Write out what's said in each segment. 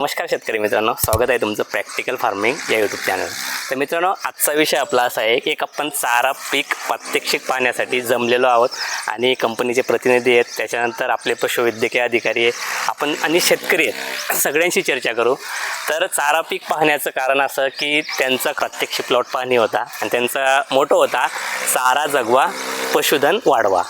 नमस्कार शेतकरी मित्रांनो, स्वागत आहे तुमचं प्रॅक्टिकल फार्मिंग या यूट्यूब चॅनल. तर मित्रांनो, आजचा विषय आपला असा आहे की आपण चारा पीक प्रात्यक्षिक पाहण्यासाठी जमलेलो आहोत आणि कंपनीचे प्रतिनिधी आहेत, त्याच्यानंतर आपले पशुवैद्यकीय अधिकारी आहे, आपण आणि शेतकरी आहेत, सगळ्यांशी चर्चा करू. तर चारा पीक पाहण्याचं कारण असं की त्यांचा प्रात्यक्षिक प्लॉट पाहणी होता आणि त्यांचा मोठो होता चारा जगवा पशुधन वाढवा.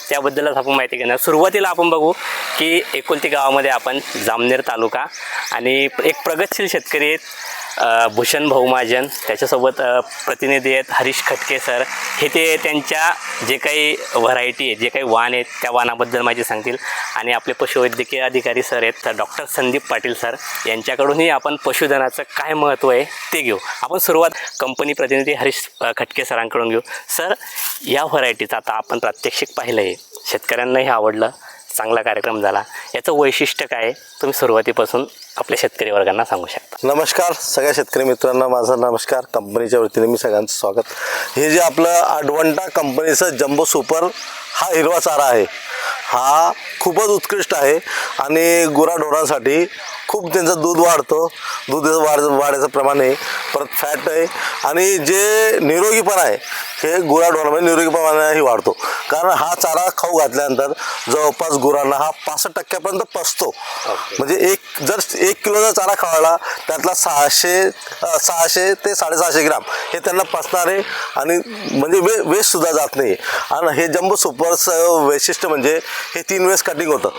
त्याबद्दलच आपण माहिती घेणार. सुरुवातीला आपण बघू की एकुलती गावामध्ये आपण जामनेर तालुका आणि एक प्रगतशील शेतकरी आहेत भूषण भाऊ महाजन, त्याच्यासोबत प्रतिनिधी आहेत हरीश खटके सर. हे ते त्यांच्या जे काही व्हरायटी आहेत, जे काही वाण आहेत, त्या वाणाबद्दल माहिती सांगतील. आणि आपले पशुवैद्यकीय अधिकारी सर आहेत तर डॉक्टर संदीप पाटील सर, यांच्याकडूनही आपण पशुधनाचं काय महत्त्व आहे ते घेऊ. आपण सुरुवात कंपनी प्रतिनिधी हरीश खटके सरांकडून घेऊ. सर, या व्हरायटीचं आता आपण प्रात्यक्षिक पाहिलं आहे, शेतकऱ्यांनाही आवडलं, चांगला कार्यक्रम झाला. याचं वैशिष्ट्य काय आहे, तुम्ही सुरुवातीपासून आपल्या शेतकरी वर्गांना सांगू शकता? नमस्कार सगळ्या शेतकरी मित्रांना, माझा नमस्कार. कंपनीच्या वतीने मी सगळ्यांचं स्वागत. हे जे आपलं अडवंटा कंपनीचं जम्बो सुपर हा हिरवा चारा आहे, हा खूपच उत्कृष्ट आहे आणि गुराढोरांसाठी खूप त्यांचं दूध वाढतं, वाढायचं प्रमाण आहे, परत फॅट आहे आणि जे निरोगीपणा आहे हे गुराढोरांमध्ये निरोगीपणाही वाढतो. कारण हा चारा खाऊ घातल्यानंतर जवळपास गुरांना हा 65% पचतो. म्हणजे जर 1 किलोचा चारा खावायला त्यातला 600 ते 650 ग्राम हे त्यांना पचणार आहे आणि म्हणजे वेस्टसुद्धा जात नाही. आणि हे जम्बो सुपरचं वैशिष्ट्य म्हणजे हे 3 वेळेस कटिंग होतं.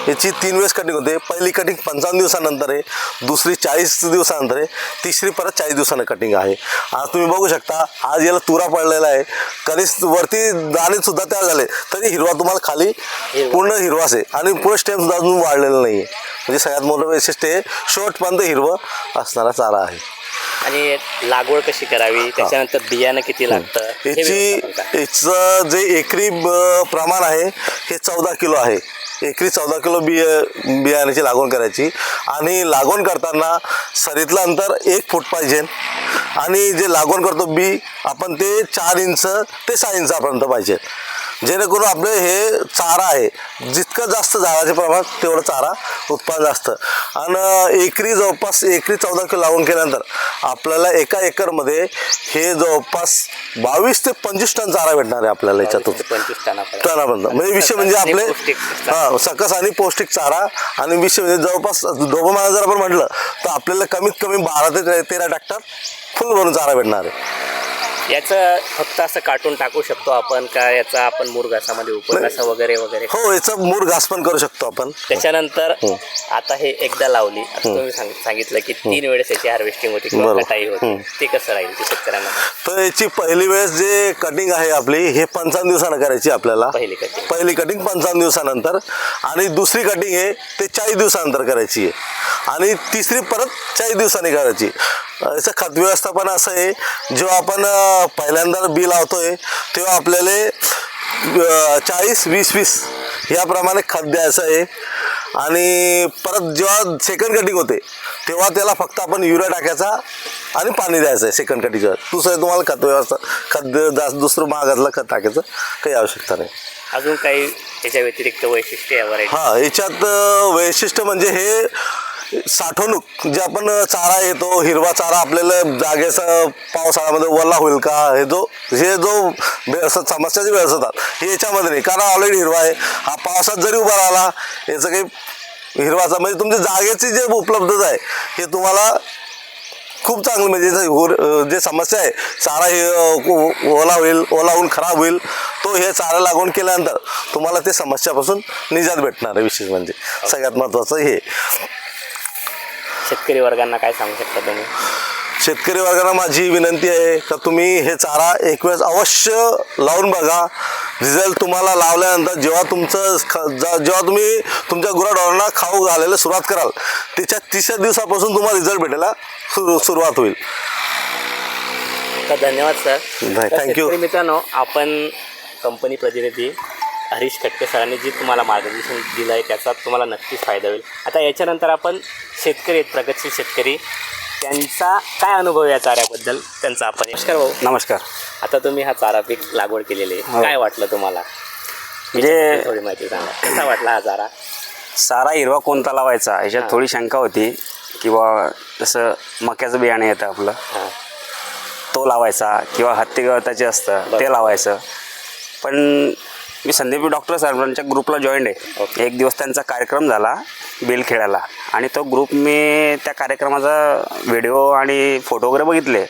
याची 3 वेळेस कटिंग होते. पहिली कटिंग 55 दिवसानंतर आहे, दुसरी 40 दिवसानंतर आहे, तिसरी परत 40 दिवसानं कटिंग आहे. आज तुम्ही बघू शकता, आज याला तुरा पडलेला आहे, कधीच वरती दाणे सुद्धा तयार झाले तरी हिरवा तुम्हाला खाली पूर्ण हिरवाच आहे आणि पूर्ण स्टेम सुद्धा अजून वाढलेलं नाही आहे. म्हणजे सगळ्यात मोठं वैशिष्ट्य हे शेवटपर्यंत हिरवं असणारा चारा आहे. आणि लागवड कशी करावी, त्याच्यानंतर बियाणं किती लागतं, याचं जे एकरी प्रमाण आहे हे 14 किलो आहे. एकरी 14 किलो बियाण्याची लागवड करायची आणि लागवड करताना सरीतलं अंतर 1 फूट पाहिजे आणि जे लागवड करतो बी आपण ते 4 इंच ते 6 इंचापर्यंत पाहिजे, जेणेकरून आपले हे चारा आहे जितकं जास्त झाडाचे प्रमाण तेवढं चारा उत्पादन जास्त. आणि एकरी जवळपास 14 किलो लागवड केल्यानंतर आपल्याला एका एकरमध्ये हे जवळपास 22 ते 25 टन चारा भेटणार आहे आपल्याला याच्यातून, 25 टनापर्यंत. म्हणजे विषय म्हणजे आपले सकस आणि पौष्टिक चारा. आणि विषय म्हणजे जवळपास ढोबळमानात जर आपण म्हटलं तर आपल्याला कमीत कमी 12 ते 13 ट्रॅक्टर फुल भरून चारा भेटणार आहे. याचं फक्त असं काटून टाकू शकतो आपण का, याचा आपण मूर घासामध्ये उपघासा वगैरे वगैरे? हो, याचा मूर घास पण करू शकतो आपण. त्याच्यानंतर आता हे एकदा लावली, आता तुम्ही सांगितलं की 3 वेळेस याची हार्वेस्टिंग होती किंवा कटाई होती, ते कसं राहील ते शेतकऱ्यांना? तर याची पहिली वेळेस जे कटिंग आहे आपली हे 55 दिवसानं करायची आपल्याला. पहिली कटिंग 55 दिवसानंतर आणि दुसरी कटिंग आहे ते 40 दिवसानंतर करायची आहे आणि तिसरी परत 40 दिवसांनी करायची. याचं खत व्यवस्थापन असं आहे, जेव्हा आपण पहिल्यांदा बी लावतोय तेव्हा आपल्याला 40-20-20 याप्रमाणे खत द्यायचं आहे आणि परत जेव्हा सेकंड कटिंग होते तेव्हा त्याला फक्त आपण युरिया टाकायचा आणि पाणी द्यायचं आहे सेकंड कटिंगचं. दुसरं तुम्हाला खत व्यवस्था दुसरं महागातलं खत टाकायचं काही आवश्यकता नाही. अजून काही याच्या व्यतिरिक्त वैशिष्ट्य यावर आहे? हां, याच्यात वैशिष्ट्य म्हणजे हे साठवणूक, जे आपण चारा येतो हिरवा चारा आपल्याला जागेचा पावसाळ्यामध्ये ओला होईल का, हे जो समस्याचे वेळ असतात हे याच्यामध्ये नाही, कारण ऑलरेडी हिरवा आहे. हा पावसात जरी उभा राहिला याचं काही हिरवाचा म्हणजे तुमच्या जागेची जे उपलब्धता आहे हे तुम्हाला खूप चांगलं, म्हणजे जे समस्या आहे चारा हे ओला होऊन खराब होईल, तो हे चारा लागवड केल्यानंतर तुम्हाला ते समस्यापासून निजात भेटणार आहे. विशेष म्हणजे सगळ्यात महत्त्वाचं हे. शेतकरी वर्गांना काय सांगू शकता तुम्ही? शेतकरी वर्गांना माझी विनंती आहे का तुम्ही हे चारा एक वेळेस अवश्य लावून बघा. रिझल्ट तुम्हाला लावल्यानंतर जेव्हा तुम्ही तुमच्या गुराढोरांना खाऊ घालायला सुरुवात कराल त्याच्या 3 दिवसापासून तुम्हाला रिझल्ट भेटायला सुरुवात होईल. तर धन्यवाद सर. थँक्यू. मित्रांनो, आपण कंपनी प्रतिनिधी हरीश खटके सरांनी जी तुम्हाला मार्गदर्शन दिलं आहे त्याचा तुम्हाला नक्कीच फायदा होईल. आता याच्यानंतर आपण शेतकरी आहेत, प्रगतशील शेतकरी, त्यांचा काय अनुभव या चाऱ्याबद्दल त्यांचा आपण. नमस्कार भाऊ. नमस्कार. आता तुम्ही हा चारा पीक लागवड केलेली आहे, काय वाटलं तुम्हाला? म्हणजे थोडी माहिती सांगा, कसा वाटला हा चारा? सारा हिरवा कोणता लावायचा याच्यात थोडी शंका होती. किंवा जसं मक्याचं बियाणे येतं आपलं हां. तो लावायचा किंवा हत्ती गवताचे असतं ते लावायचं. पण मी संदीप डॉक्टर साहेबांच्या ग्रुपला जॉईंड आहे. ओके. एक दिवस त्यांचा कार्यक्रम झाला बेलखेड्याला आणि तो ग्रुप मी त्या कार्यक्रमाचा व्हिडिओ आणि फोटो वगैरे बघितले.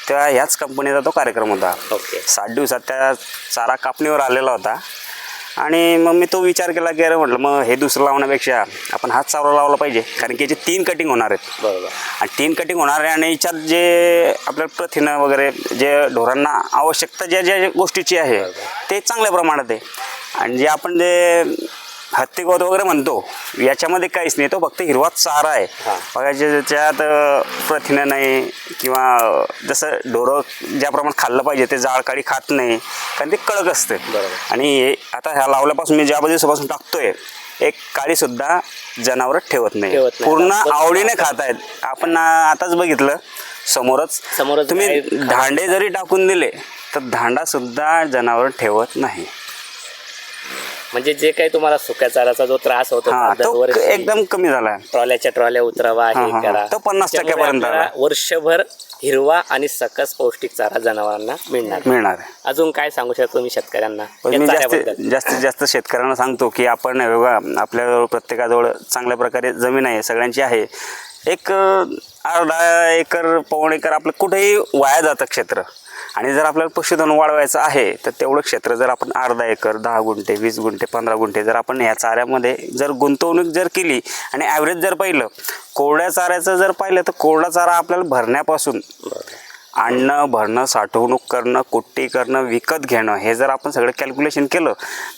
तेव्हा ह्याच कंपनीचा तो कार्यक्रम होता. ओके. 7 दिवसात त्या चारा कापणीवर आलेला होता आणि मग मी तो विचार केला की अरे म्हटलं मग हे दुसरं लावण्यापेक्षा आपण हाच चारा लावला पाहिजे, कारण की याचे 3 कटिंग होणार आहेत. बरोबर. आणि 3 कटिंग होणार आहे आणि याच्यात जे आपल्या प्रथिनं वगैरे जे ढोरांना आवश्यकता ज्या ज्या गोष्टीची आहे ते चांगल्या प्रमाणात आहे. आणि जे आपण जे हत्ती गवत वगैरे म्हणतो याच्यामध्ये काहीच नाही, तो फक्त हिरवा चारा आहे. बघा ज्याच्यात प्रथिनं नाही किंवा जसं ढोरं ज्या प्रमाणात खाल्लं पाहिजे ते जाळकाळी खात नाही, कारण ते कडक असते. आणि आता ह्या लावल्यापासून मी ज्या दिवसापासून टाकतोय एक काळीसुद्धा जनावर ठेवत नाही, पूर्ण आवडीने खात आहेत. आपण आताच बघितलं समोरच तुम्ही धांडे जरी टाकून दिले तर धांडासुद्धा जनावर ठेवत नाही. म्हणजे जे काही तुम्हाला सुक्या चाराचा जो त्रास होतो तो एकदम कमी झाला. ट्रॉल्याच्या ट्रॉल्या उतरवा, हे करा, तो 50% पर्यंत आला. वर्षभर हिरवा आणि सकस पौष्टिक चारा जनावरांना मिळणार. अजून काय सांगू शकतो तुम्ही शेतकऱ्यांना? मी जास्तीत जास्त शेतकऱ्यांना सांगतो की आपण बघा आपल्या प्रत्येकाजवळ चांगल्या प्रकारे जमीन आहे, सगळ्यांची आहे. एक अर्धा एकर पाऊण एकर आपलं कुठेही वाया जातं क्षेत्र. आणि जर आपल्याला पशुधन वाढवायचं आहे तर तेवढं क्षेत्र जर आपण अर्धा एकर 10 गुंठे 20 गुंठे 15 गुंठे जर आपण ह्या चाऱ्यामध्ये जर गुंतवणूक जर केली आणि ॲव्हरेज जर पाहिलं कोरड्या चाऱ्याचं जर पाहिलं तर कोरडा चारा आपल्याला भरण्यापासून आणणं भरणं साठवणूक करणं कुट्टी करणं विकत घेणं हे जर आपण सगळं कॅल्क्युलेशन केलं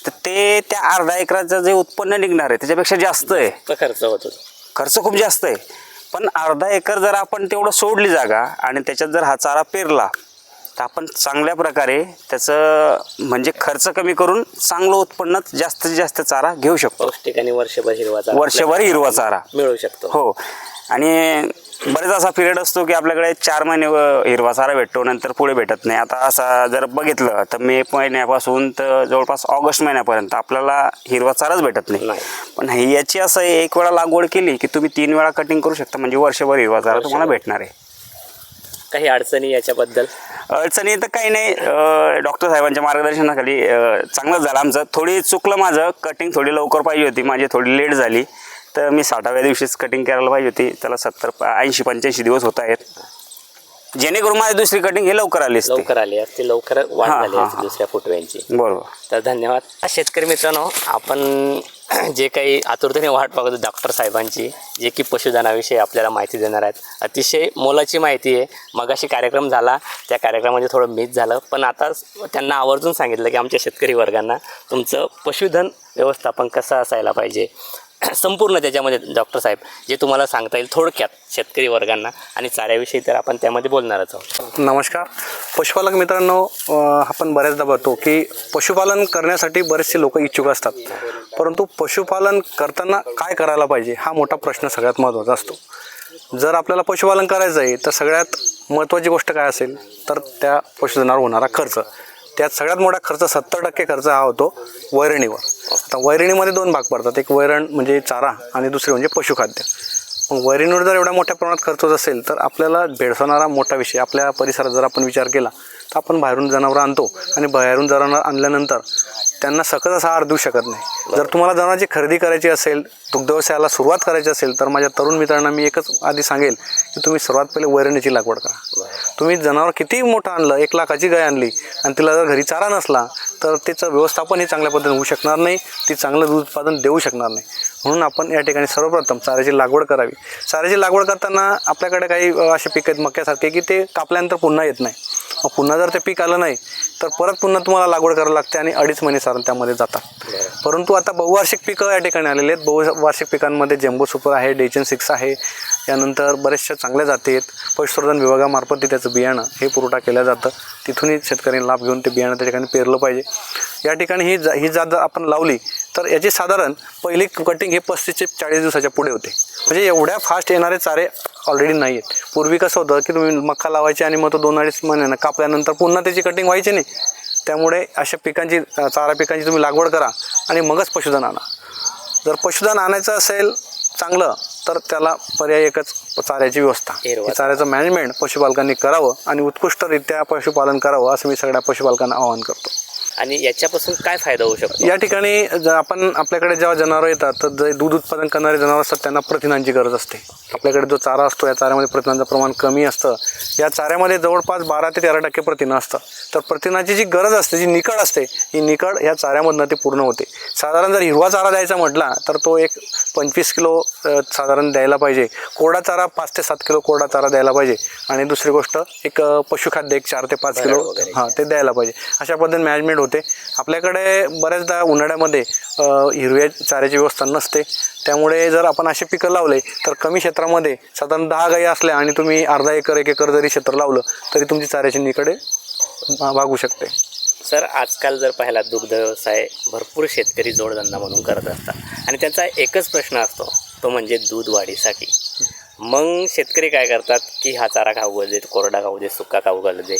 तर ते त्या अर्धा एकराचं जे उत्पन्न निघणार आहे त्याच्यापेक्षा जास्त आहे. खर्च होतो, खर्च खूप जास्त आहे. पण अर्धा एकर जर आपण तेवढं सोडली जागा आणि त्याच्यात जर हा चारा पेरला तर आपण चांगल्या प्रकारे त्याचं म्हणजे खर्च कमी करून चांगलं उत्पन्न जास्तीत जास्त चारा घेऊ शकतो. पौष्टिक आणि वर्षभर हिरवा चारा मिळू शकतो. हो. आणि बरेच असा पिरियड असतो की आपल्याकडे 4 महिने हिरवा चारा भेटतो, नंतर पुढे भेटत नाही. आता असा जर बघितलं तर मे महिन्यापासून तर जवळपास ऑगस्ट महिन्यापर्यंत आपल्याला हिरवा चाराच भेटत नाही. पण याची असं एक वेळा लागवड केली की तुम्ही 3 वेळा कटिंग करू शकता, म्हणजे वर्षभर हिरवा चारा तुम्हाला भेटणार आहे. काही अडचणी याच्याबद्दल? अडचणी तर काही नाही. डॉक्टर साहेबांच्या मार्गदर्शनाखाली चांगलंच झालं आमचं. थोडी चुकलं माझं, कटिंग थोडी लवकर पाहिजे होती, माझी थोडी लेट झाली. तर मी 60व्या दिवशीच कटिंग करायला पाहिजे होती. त्याला 80-85 दिवस होत आहेत, जेणेकरून माझी दुसरी कटिंग हे लवकर आली असते, लवकर वाढ झाली असते दुसऱ्या फुटव्यांची. बरोबर. तर धन्यवाद. शेतकरी मित्रांनो, आपण जे काही आतुरतेने वाट बघतो डॉक्टर साहेबांची, जे की पशुधनाविषयी आपल्याला माहिती देणार आहेत. अतिशय मोलाची माहिती आहे. मगाशी कार्यक्रम झाला, त्या कार्यक्रमामध्ये थोडं मिस झालं, पण आता त्यांना आवर्जून सांगितलं की आमच्या शेतकरी वर्गांना तुमचं पशुधन व्यवस्थापन कसं असायला पाहिजे संपूर्ण त्याच्यामध्ये डॉक्टर साहेब जे तुम्हाला सांगता येईल थोडक्यात शेतकरी वर्गांना आणि चाऱ्याविषयी तर आपण त्यामध्ये बोलणारच आहोत. नमस्कार पशुपालक मित्रांनो, आपण बऱ्याचदा बघतो की पशुपालन करण्यासाठी बरेचसे लोक इच्छुक असतात, परंतु पशुपालन करताना काय करायला पाहिजे हा मोठा प्रश्न सगळ्यात महत्त्वाचा असतो. जर आपल्याला पशुपालन करायचं आहे तर सगळ्यात महत्त्वाची गोष्ट काय असेल तर त्या पशुधनावर होणारा खर्च. त्यात सगळ्यात मोठा खर्च 70% खर्च हा होतो वैरणीवर. आता वैरणीमध्ये 2 भाग पडतात, एक वैरण म्हणजे चारा आणि दुसरे म्हणजे पशुखाद्य. मग वैरणीवर जर एवढ्या मोठ्या प्रमाणात खर्च होत असेल तर आपल्याला भेडसावणारा मोठा विषय. आपल्या परिसरात जर आपण विचार केला तर आपण बाहेरून जनावरं आणतो आणि बाहेरून जनावरं आणल्यानंतर त्यांना सकस असा आहार देऊ शकत नाही. जर तुम्हाला जनावरांची खरेदी करायची असेल, दुग्ध व्यवसायाला सुरुवात करायची असेल तर माझ्या तरुण मित्रांना मी एकच आधी सांगेल की तुम्ही सर्वात पहिले वैरणीची लागवड करा. तुम्ही जनावर किती मोठं आणलं, 1 लाखाची गाय आणली आणि तिला जर घरी चारा नसला तर त्याचं व्यवस्थापन हे चांगल्या पद्धतीने होऊ शकणार नाही, ती चांगलं दूध उत्पादन देऊ शकणार नाही. म्हणून आपण या ठिकाणी सर्वप्रथम चाऱ्याची लागवड करावी. चाऱ्याची लागवड करताना आपल्याकडे काही असे पीक आहेत मक्यासारखे की ते कापल्यानंतर पुन्हा येत नाही. मग पुन्हा जर ते पीक आलं नाही तर परत पुन्हा तुम्हाला लागवड करावी लागते आणि 2.5 महिने सारण त्यामध्ये जातात. परंतु आता बहुवार्षिक पिकं या ठिकाणी आलेले आहेत. बहुवार्षिक पिकांमध्ये जम्बो सुपर आहे, डेजन 6 आहे, यानंतर बरेचशा चांगल्या जाती आहेत. पशुसंवर्धन विभागामार्फत त्याचं बियाणं हे पुरवठा केलं जातं, तिथूनही शेतकऱ्यांनी लाभ घेऊन ते बियाणं त्या ठिकाणी पेरलं पाहिजे. या ठिकाणी ही जात जर आपण लावली तर याची साधारण पहिली कटिंग हे 35 ते 40 दिवसाच्या पुढे होते. म्हणजे एवढ्या फास्ट येणारे चारे ऑलरेडी नाही आहेत. पूर्वी कसं होतं की तुम्ही मका लावायचे आणि मग तो 2-2.5 महिन्यानं कापल्यानंतर पुन्हा त्याची कटिंग व्हायची नाही. त्यामुळे अशा पिकांची चारा पिकांची तुम्ही लागवड करा आणि मगच पशुधन आणा. जर पशुधन आणायचं असेल चांगलं तर त्याला पर्याय एकच, चाऱ्याची व्यवस्था. हिरवा चाऱ्याचं मॅनेजमेंट पशुपालकांनी करावं आणि उत्कृष्टरित्या पशुपालन करावं असं मी सगळ्या पशुपालकांना आवाहन करतो. आणि याच्यापासून काय फायदा होऊ शकतो? या ठिकाणी आपण आपल्याकडे जेव्हा जनावरं येतात तर जे दूध उत्पादन करणारे जनावर असतात त्यांना प्रथिनांची गरज असते. आपल्याकडे जो चारा असतो या चाऱ्यामध्ये प्रथिनांचं प्रमाण कमी असतं. या चाऱ्यामध्ये जवळपास 12 ते 13% प्रथिनं असतं. तर प्रथिनाची जी गरज असते, जी निकड असते, ही निकड ह्या चाऱ्यामधनं ती पूर्ण होते. साधारण जर हिरवा चारा द्यायचा म्हटला तर तो एक 25 किलो साधारण द्यायला पाहिजे. कोरडा चारा 5 ते 7 किलो कोरडा चारा द्यायला पाहिजे. आणि दुसरी गोष्ट एक पशुखाद्य एक 4 ते 5 किलो ते द्यायला पाहिजे. अशा पद्धतीने मॅनेजमेंट होते. आपल्याकडे बऱ्याचदा उन्हाळ्यामध्ये हिरव्या चाऱ्याची व्यवस्था नसते. त्यामुळे जर आपण असे पिकं लावले तर कमी क्षेत्रामध्ये साधारण 10 गायी असल्या आणि तुम्ही अर्धा एकर 1 एकर जरी क्षेत्र लावलं तरी तुमची चाऱ्याची निकडे भागू शकते. सर, आजकाल जर पाहिला दुग्ध व्यवसाय भरपूर शेतकरी जोडधंदा म्हणून करत असतात आणि त्यांचा एकच प्रश्न असतो, तो म्हणजे दूध वाढीसाठी. मग शेतकरी काय करतात की हा चारा खाऊ घालू दे, कोरडा खाऊ दे, सुका खाऊ घालू दे,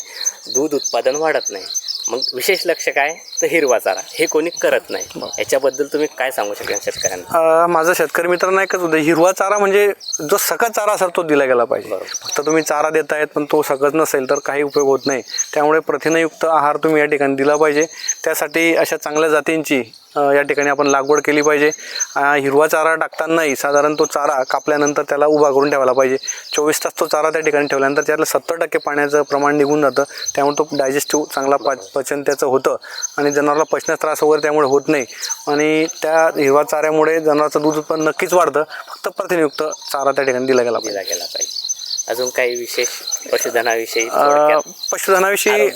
दूध उत्पादन वाढत नाही. मग विशेष लक्ष काय तर हिरवा चारा, हे कोणी करत नाही. याच्याबद्दल तुम्ही काय सांगू शकाल शेतकऱ्यांना? माझा शेतकरी मित्रांना एकच होतं, हिरवा चारा म्हणजे जो सकस चारा असेल तो दिला गेला पाहिजे. फक्त तुम्ही चारा देतायत पण तो सकस नसेल तर काही उपयोग होत नाही. त्यामुळे प्रथिनयुक्त आहार तुम्ही या ठिकाणी दिला पाहिजे. त्यासाठी अशा चांगल्या जातींची या ठिकाणी आपण लागवड केली पाहिजे. हिरवा चारा टाकतानाही साधारण तो चारा कापल्यानंतर त्याला उभा करून ठेवायला पाहिजे. 24 तास तो चारा त्या ठिकाणी ठेवल्यानंतर त्याला 70% पाण्याचं प्रमाण निघून जातं. त्यामुळे तो डायजेस्टिव्ह चांगला पचन त्याचं होतं आणि जनावराला पचण्यास त्रास वगैरे त्यामुळे होत नाही. आणि त्या हिरवा चाऱ्यामुळे जनावराचं दूध उत्पन्न नक्कीच वाढतं. फक्त प्रथिनयुक्त चारा त्या ठिकाणी दिला गेला पाहिजे. अजून काही विशेष पशुधनाविषयी? पशुधनाविषयी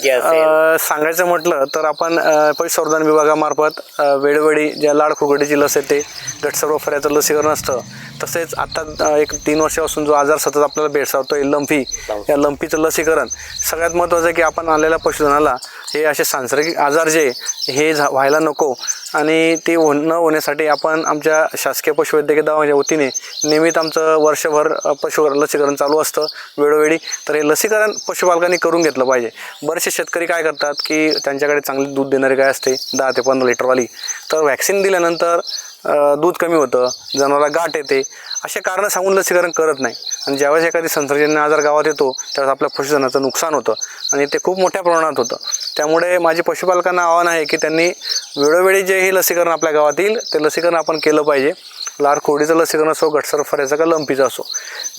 सांगायचं म्हटलं तर आपण पशुसंवर्धन विभागामार्फत वेळोवेळी ज्या लाडखुरडीची लस येते, गटसर्वफऱ्याचं लसीकरण असतं. तसेच आता एक 3 वर्षापासून जो आजार सतत आपल्याला भेडसावतो आहे लंपी, या लंपीचं लसीकरण. सगळ्यात महत्त्वाचं आहे की आपण आलेल्या पशुधनाला हे असे सांसर्गिक आजार जे हे व्हायला नको आणि ते न होण्यासाठी आपण आमच्या शासकीय पशुवैद्यकीय दवाखान्याच्या वतीने नियमित आमचं वर्षभर पशु लसीकरण चालू असतं वेळोवेळी. तर हे लसीकरण पशुपालकांनी करून घेतलं पाहिजे. बरेचसे शेतकरी काय करतात की त्यांच्याकडे चांगली दूध देणारी गाय असते 10 ते 15 लिटरवाली, तर व्हॅक्सिन दिल्यानंतर दूध कमी होतं, जनावराला गाठ येते, असे कारणं सांगून लसीकरण करत नाही. आणि ज्यावेळेस एखादी संसर्गजन्य आजार गावात येतो त्यावेळेस आपल्या पशुधनाचं नुकसान होतं आणि ते खूप मोठ्या प्रमाणात होतं. त्यामुळे माझे पशुपालकांना आव्हान आहे की त्यांनी वेळोवेळी जे हे लसीकरण आपल्या गावात येईल ते लसीकरण आपण केलं पाहिजे. लाडखोडीचं लसीकरण असो, गटसर्फऱ्याचं का लंपीचं असो.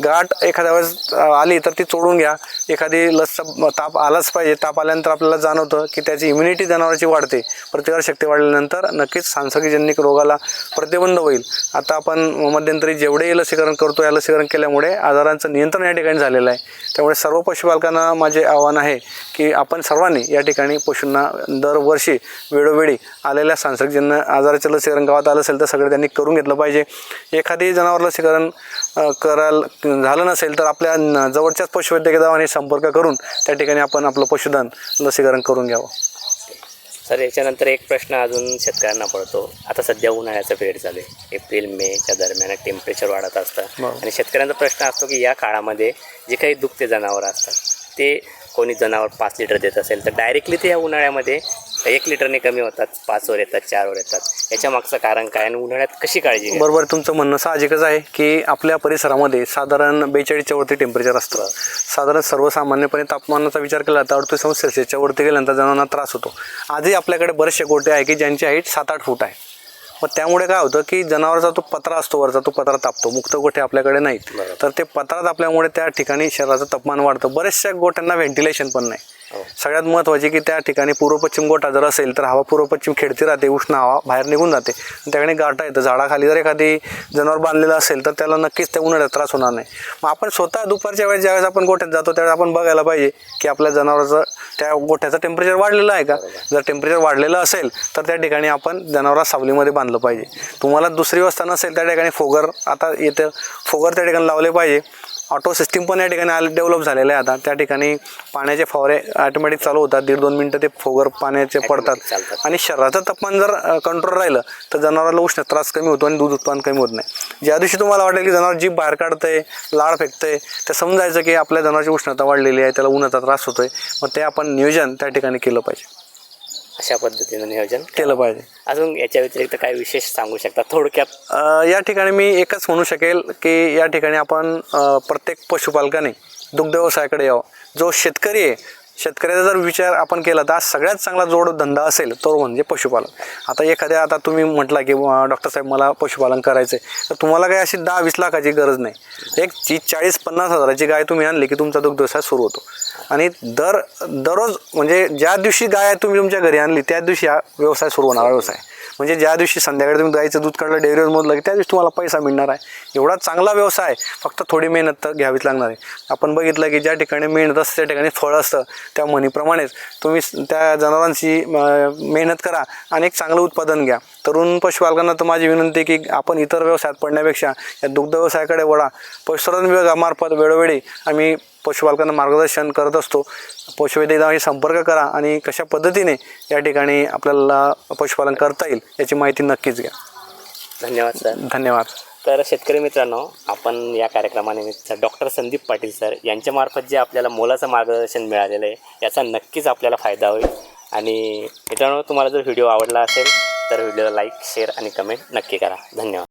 गाठ एखाद्या वेळेस आली तर ती चोडून घ्या. एखादी लसचा ताप आलाच पाहिजे. ताप आल्यानंतर आपल्याला जाणवतं की त्याची इम्युनिटी जनावराची वाढते. प्रतिकारशक्ती वाढल्यानंतर नक्कीच सांसर्गिकजन्य रोगाला प्रतिबंध होईल. आता आपण मध्यंतरी जेवढे लसीकरण करतो या लसीकरण केल्यामुळे आजारांचं नियंत्रण या ठिकाणी झालेलं आहे. त्यामुळे सर्व पशुपालकांना माझे आव्हान आहे की आपण सर्वांनी या ठिकाणी पशूंना दरवर्षी वेळोवेळी आलेल्या सांसर्गिकजन्य आजाराचं लसीकरण गावात आलं असेल तर सगळं त्यांनी करून घेतलं पाहिजे. एखादी जनावर लसीकरण झालं नसेल तर आपल्या जवळच्याच पशुवैद्यकीय दवाखान्याशी संपर्क करून त्या ठिकाणी आपण आपलं पशुधन लसीकरण करून घ्यावं. सर, याच्यानंतर एक प्रश्न अजून शेतकऱ्यांना पडतो. आता सध्या उन्हाळ्याचा पिरियड चालू आहे. एप्रिल मेच्या दरम्यान टेम्परेचर वाढत असतं आणि शेतकऱ्यांचा प्रश्न असतो की या काळामध्ये जे काही दुभते जनावरं असतात ते कोणी जनावर 5 लिटर देत असेल तर डायरेक्टली ते या उन्हाळ्यामध्ये 1 लिटरने कमी होतात, 5 वर येतात, 4 वर येतात. याच्या मागचं कारण काय आणि उन्हाळ्यात कशी काळजी घ्यावी? बरोबर, तुमचं म्हणणं साहजिकच आहे की आपल्या परिसरामध्ये साधारण 42च्या वरती टेम्परेचर असतं. साधारण सर्वसामान्यपणे तापमानाचा विचार केला तर 38 सेल्सिअसच्या वरती गेल्यानंतर जनावरांना त्रास होतो. आजही आपल्याकडे बरेचसे गोटे आहे की ज्यांची हाईट 7-8 फूट आहे. मग त्यामुळे काय होतं की जनावराचा तो पत्रा असतो वरचा, तो पत्रा तापतो. मुक्त गोठे आपल्याकडे नाहीत, तर ते पत्रा तापल्यामुळे त्या ठिकाणी शरीराचं तापमान वाढतं. बऱ्याचशा गोट्यांना व्हेंटिलेशन पण नाही. सगळ्यात महत्त्वाचे की त्या ठिकाणी पूर्व पश्चिम गोठा जर असेल तर हवा पूर्व पश्चिम खेळती राहते, उष्ण हवा बाहेर निघून जाते. त्याकडे गाठा येतं. झाडाखाली जर एखादी जनावर बांधलेलं असेल तर त्याला नक्कीच त्या उन्हाळ्यात त्रास होणार नाही. मग आपण स्वतः दुपारच्या वेळेस ज्यावेळेस आपण गोठ्यात जातो त्यावेळेस आपण बघायला पाहिजे की आपल्या जनावराचं त्या गोठ्याचं टेम्परेचर वाढलेलं आहे का. जर टेम्परेचर वाढलेलं असेल तर त्या ठिकाणी आपण जनावराला सावलीमध्ये बांधलं पाहिजे. तुम्हाला दुसरी व्यवस्था नसेल त्या ठिकाणी फोगर आता येतं, फोगर त्या ठिकाणी लावले पाहिजे. ऑटो सिस्टीम पण या ठिकाणी डेव्हलप झालेलं आहे आता. त्या ठिकाणी पाण्याचे फवारे ऑटोमॅटिक चालू होतात. 1.5-2 मिनटं ते फोगर पाण्याचे पडतात आणि शरीराचं तापमान जर कंट्रोल राहिलं तर जनावराला उष्ण त्रास कमी होतो आणि दूध उत्पादन कमी होत नाही. ज्या दिवशी तुम्हाला वाटेल की जनावर जीभ बाहेर काढतंय, लाळ फेकतंय, तर समजायचं की आपल्या जनावराची उष्णता वाढलेली आहे, त्याला उन्हाचा त्रास होतोय. मग ते आपण नियोजन त्या ठिकाणी केलं पाहिजे. अशा पद्धतीनं नियोजन केलं पाहिजे. अजून याच्या व्यतिरिक्त काय विशेष सांगू शकता थोडक्यात? या ठिकाणी मी एकच म्हणू शकेल की या ठिकाणी आपण प्रत्येक पशुपालकाने दुग्ध व्यवसायाकडे यावं. जो शेतकरी आहे, शेतकऱ्याचा जर विचार आपण केला तर आज सगळ्यात चांगला जोडधंदा असेल तो म्हणजे पशुपालन. आता तुम्ही म्हटला की डॉक्टर साहेब मला पशुपालन करायचं आहे, तर तुम्हाला काही अशी 10-20 लाखाची गरज नाही. एक 40-50 हजाराची गाय तुम्ही आणली की तुमचा दुग्ध व्यवसाय सुरू होतो. आणि दररोज म्हणजे ज्या दिवशी गाय तुम्ही तुमच्या घरी आणली त्या दिवशी हा व्यवसाय सुरू होणार व्यवसाय. म्हणजे ज्या दिवशी संध्याकाळी तुम्ही गाईचं दूध काढलं, डेअरीवर मोजलं की त्या दिवशी तुम्हाला पैसा मिळणार आहे. एवढा चांगला व्यवसाय, फक्त थोडी मेहनत तर घ्यावीच लागणार आहे. आपण बघितलं की ज्या ठिकाणी मेहनत असते त्या ठिकाणी फळ असतं. त्या म्हणीप्रमाणेच तुम्ही त्या जनावरांची मेहनत करा आणि एक चांगलं उत्पादन घ्या. तरुण पशुपालकांना तर माझी विनंती आहे की आपण इतर व्यवसायात पडण्यापेक्षा या दुग्ध व्यवसायाकडे वळा. पशुसंवर्धन विभागामार्फत वेळोवेळी आम्ही पशुपालकांना मार्गदर्शन करत असतो. पशुवैद्यकाशी संपर्क करा आणि कशा पद्धतीने या ठिकाणी आपल्याला पशुपालन करता येईल याची माहिती नक्कीच घ्या. धन्यवाद सर. धन्यवाद. तर शेतकरी मित्रांनो, आपण या कार्यक्रमानिमित्त डॉक्टर संदीप पाटील सर यांच्यामार्फत जे आपल्याला मोलाचं मार्गदर्शन मिळालेलं आहे याचा नक्कीच आपल्याला फायदा होईल. आणि मित्रांनो, तुम्हाला जर व्हिडिओ आवडला असेल तर व्हिडिओला लाईक, शेअर आणि कमेंट नक्की करा. धन्यवाद.